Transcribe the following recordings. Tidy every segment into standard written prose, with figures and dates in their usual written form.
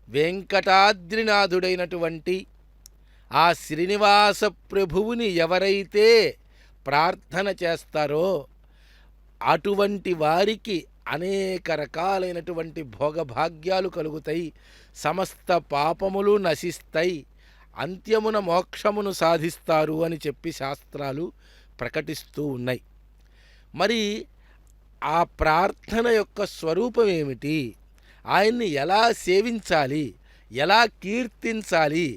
వెంకటాద్రినాథుడైనటువంటి ఆ శ్రీనివాస ప్రభువుని ఎవరైతే ప్రార్థన చేస్తారో అటువంటి వారికి అనేక రకాలైనటువంటి భోగభాగ్యాలు కలుగుతాయి, సమస్త పాపములు నశిస్తాయి, అంత్యమున మోక్షమును సాధిస్తారు అని చెప్పి శాస్త్రాలు ప్రకటిస్తూ ఉన్నాయి. మరి ఆ ప్రార్థన యొక్క స్వరూపం ఏమిటి, ఆయన్ని ఎలా సేవించాలి, ఎలా కీర్తించాలి,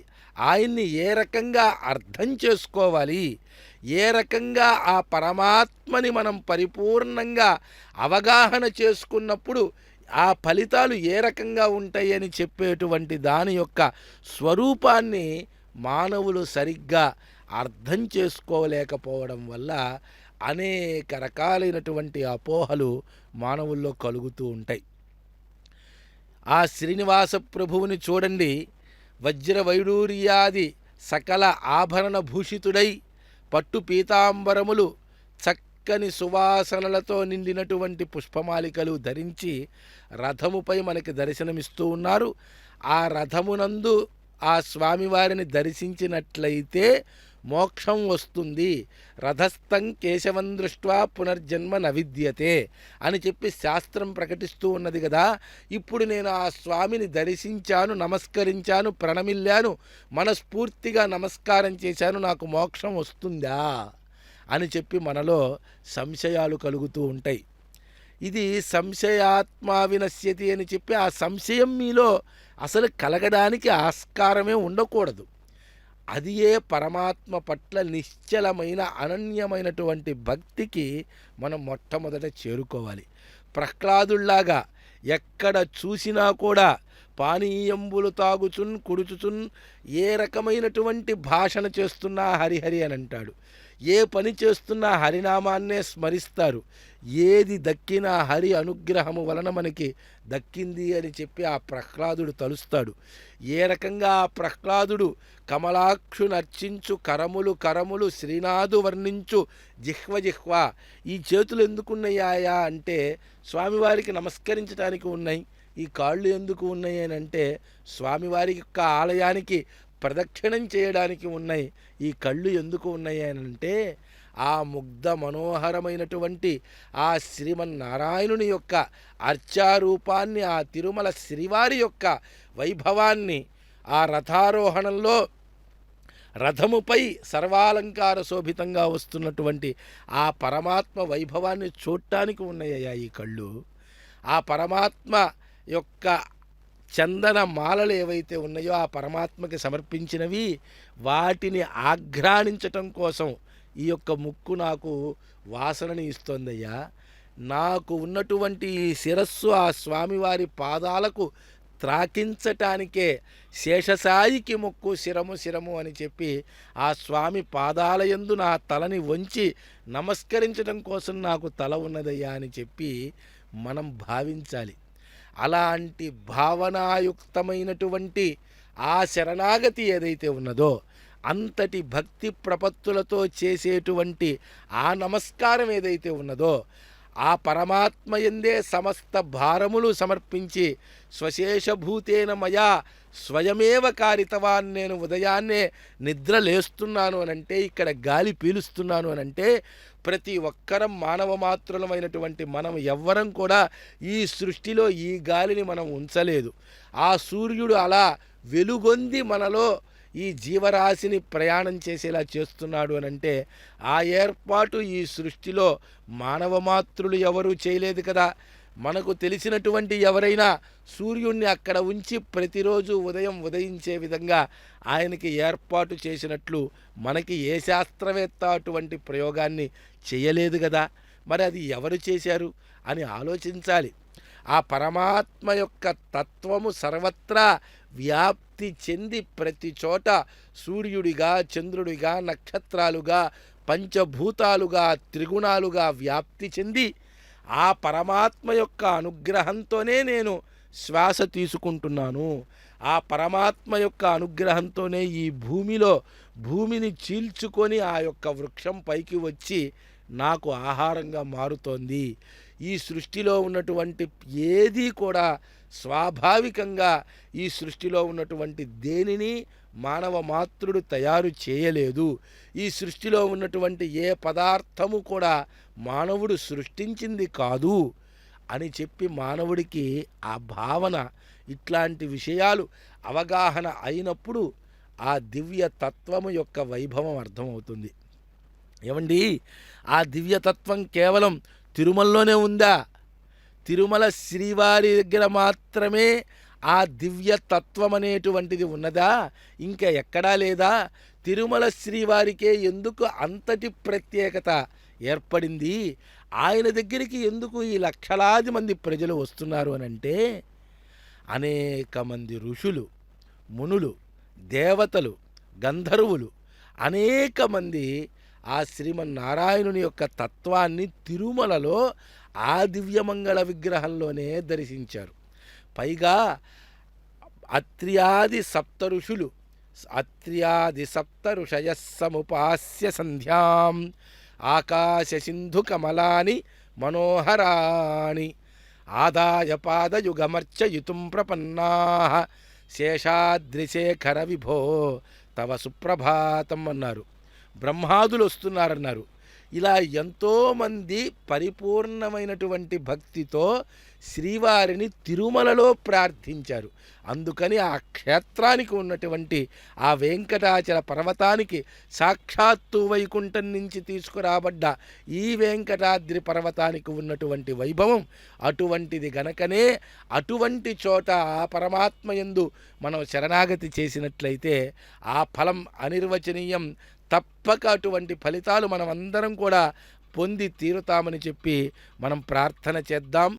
ఆయన్ని ఏ రకంగా అర్థం చేసుకోవాలి, ఏ రకంగా ఆ పరమాత్మని మనం పరిపూర్ణంగా అవగాహన చేసుకున్నప్పుడు ఆ ఫలితాలు ఏ రకంగా ఉంటాయని చెప్పేటువంటి దాని యొక్క స్వరూపాన్ని మానవులు సరిగ్గా అర్థం చేసుకోలేకపోవడం వల్ల అనేక రకాలైనటువంటి అపోహలు మానవుల్లో కలుగుతూ ఉంటాయి. ఆ శ్రీనివాస ప్రభువుని చూడండి, వజ్ర వైడూర్యాది సకల ఆభరణ భూషితుడై పట్టు పీతాంబరములు చక్కని సువాసనలతో నిండినటువంటి పుష్పమాలికలు ధరించి రథముపై మనకి దర్శనమిస్తూ ఉన్నారు. ఆ రథమునందు ఆ స్వామివారిని దర్శించినట్లయితే మోక్షం వస్తుంది. రథస్థం కేశవం దృష్ట్వా పునర్జన్మ నవిద్యతే అని చెప్పి శాస్త్రం ప్రకటిస్తూ ఉన్నది కదా. ఇప్పుడు నేను ఆ స్వామిని దర్శించాను, నమస్కరించాను, ప్రణమిల్లాను, మనస్ఫూర్తిగా నమస్కారం చేశాను, నాకు మోక్షం వస్తుందా అని చెప్పి మనలో సంశయాలు కలుగుతూ ఉంటాయి. ఇది సంశయాత్మా వినశ్యతి అని చెప్పి ఆ సంశయం మీలో అసలు కలగడానికి ఆస్కారమే ఉండకూడదు. అది ఏ పరమాత్మ పట్ల నిశ్చలమైన అనన్యమైనటువంటి భక్తికి మనం మొట్టమొదట చేరుకోవాలి. ప్రహ్లాదుల్లాగా ఎక్కడ చూసినా కూడా పానీయంబులు తాగుచున్ కుడుచుచున్ ఏ రకమైనటువంటి భాషణ చేస్తున్నా హరిహరి అని అంటాడు. ఏ పని చేస్తున్నా హరినామాన్నే స్మరిస్తారు. ఏది దక్కినా హరి అనుగ్రహము వలన మనకి దక్కింది అని చెప్పి ఆ ప్రహ్లాదుడు తలుస్తాడు. ఏ రకంగా ఆ ప్రహ్లాదుడు కమలాక్షు నర్చించు కరములు కరములు శ్రీనాథు వర్ణించు జిహ్వ జిహ్వ, ఈ చేతులు ఎందుకున్నాయా అంటే స్వామివారికి నమస్కరించడానికి ఉన్నాయి. ఈ కాళ్ళు ఎందుకు ఉన్నాయి అని అంటే స్వామివారి యొక్క ఆలయానికి ప్రదక్షిణం చేయడానికి ఉన్నాయి. ఈ కళ్ళు ఎందుకు ఉన్నాయి అని అంటే ఆ ముగ్ధ మనోహరమైనటువంటి ఆ శ్రీమన్నారాయణుని యొక్క అర్చారూపాన్ని, ఆ తిరుమల శ్రీవారి యొక్క వైభవాన్ని, ఆ రథారోహణంలో రథముపై సర్వాలంకార శోభితంగా వస్తున్నటువంటి ఆ పరమాత్మ వైభవాన్ని చూడటానికి ఉన్నాయ్యా ఈ కళ్ళు. ఆ పరమాత్మ యొక్క చందన మాలలు ఏవైతే ఉన్నాయో ఆ పరమాత్మకి సమర్పించినవి, వాటిని ఆఘ్రాణించటం కోసం ఈ యొక్క ముక్కు నాకు వాసనని ఇస్తోందయ్యా. నాకు ఉన్నటువంటి ఈ శిరస్సు ఆ స్వామివారి పాదాలకు త్రాకించటానికే శేషసాయికి ముక్కు శిరము శిరము అని చెప్పి ఆ స్వామి పాదాలయందు నా తలని వంచి నమస్కరించడం కోసం నాకు తల ఉన్నదయ్యా అని చెప్పి మనం భావించాలి. అలాంటి భావనాయుక్తమైనటువంటి ఆ శరణాగతి ఏదైతే ఉన్నదో, అంతటి భక్తి ప్రపత్తులతో చేసేటువంటి ఆ నమస్కారం ఏదైతే ఉన్నదో, ఆ పరమాత్మయందే సమస్త భారములు సమర్పించి స్వశేషభూతేన మయా స్వయమేవ కారితవాన్, నేను ఉదయాన్నే నిద్ర లేస్తున్నాను అనంటే, ఇక్కడ గాలి పీలుస్తున్నాను అనంటే, ప్రతి ఒక్కరం మానవ మాత్రులమైనటువంటి మనం ఎవ్వరం కూడా ఈ సృష్టిలో ఈ గాలిని మనం ఉంచలేదు. ఆ సూర్యుడు అలా వెలుగొంది మనలో ఈ జీవరాశిని ప్రయాణం చేసేలా చేస్తున్నాడు అనంటే ఆ ఏర్పాటు ఈ సృష్టిలో మానవ మాత్రులు ఎవరూ చేయలేదు కదా. మనకు తెలిసినటువంటి ఎవరైనా సూర్యుడిని అక్కడ ఉంచి ప్రతిరోజు ఉదయం ఉదయించే విధంగా ఆయనకి ఏర్పాటు చేసినట్లు మనకి ఏ శాస్త్రవేత్త అటువంటి ప్రయోగాన్ని చేయలేదు కదా. మరి అది ఎవరు చేశారు అని ఆలోచించాలి. ఆ పరమాత్మ యొక్క తత్వము సర్వత్రా వ్యాప్తి చెంది ప్రతి చోట సూర్యుడిగా, చంద్రుడిగా, నక్షత్రాలుగా, పంచభూతాలుగా, త్రిగుణాలుగా వ్యాప్తి చెంది ఆ పరమాత్మ యొక్క అనుగ్రహంతోనే నేను శ్వాస తీసుకుంటున్నాను. ఆ పరమాత్మ యొక్క అనుగ్రహంతోనే ఈ భూమిని చీల్చుకొని ఆ యొక్క వృక్షం పైకి వచ్చి నాకు ఆహారంగా మారుతోంది. ఈ సృష్టిలో ఉన్నటువంటి ఏదీ కూడా స్వాభావికంగా ఈ సృష్టిలో ఉన్నటువంటి దేనిని మానవ మాతృడు తయారు చేయలేదు. ఈ సృష్టిలో ఉన్నటువంటి ఏ పదార్థము కూడా మానవుడు సృష్టించింది కాదు అని చెప్పి మానవుడికి ఆ భావన, ఇట్లాంటి విషయాలు అవగాహన అయినప్పుడు ఆ దివ్య తత్వము యొక్క వైభవం అర్థమవుతుంది. ఏమండి, ఆ దివ్యతత్వం కేవలం తిరుమలలోనే ఉందా? తిరుమల శ్రీవారి దగ్గర మాత్రమే ఆ దివ్యతత్వం అనేటువంటిది ఉన్నదా? ఇంకా ఎక్కడా లేదా? తిరుమల శ్రీవారికే ఎందుకు అంతటి ప్రత్యేకత ఏర్పడింది? ఆయన దగ్గరికి ఎందుకు ఈ లక్షలాది మంది ప్రజలు వస్తున్నారు అనంటే, అనేక మంది ఋషులు, మునులు, దేవతలు, గంధర్వులు, అనేక మంది ఆ శ్రీమన్నారాయణుని యొక్క తత్వాన్ని తిరుమలలో ఆ దివ్యమంగళ విగ్రహంలోనే దర్శించారు. పైగా అత్ర్యాది సప్త ఋషులు, అత్ర్యాది సప్త ఋషయ సముపాస్య సంధ్యాం ఆకాశ సింధు కమలాని మనోహరాణి ఆదాయ పాదయుగమర్చయితుం ప్రపన్నాః శేషాద్రిశేఖర విభో తవ సుప్రభాతం అన్నారు. బ్రహ్మాదులు వస్తున్నారన్నారు. ఇలా ఎంతోమంది పరిపూర్ణమైనటువంటి భక్తితో శ్రీవారిని తిరుమలలో ప్రార్థించారు. అందుకని ఆ క్షేత్రానికి ఉన్నటువంటి ఆ వెంకటాచల పర్వతానికి సాక్షాత్తు వైకుంఠం నుంచి తీసుకురాబడ్డ ఈ వెంకటాద్రి పర్వతానికి ఉన్నటువంటి వైభవం అటువంటిది గనకనే అటువంటి చోట ఆ పరమాత్మయందు మనం శరణాగతి చేసినట్లయితే ఆ ఫలం అనిర్వచనీయం. తప్పక అటువంటి ఫలితాలు మనం అందరం కూడా పొంది తీరుతామని చెప్పి మనం ప్రార్థన చేద్దాం.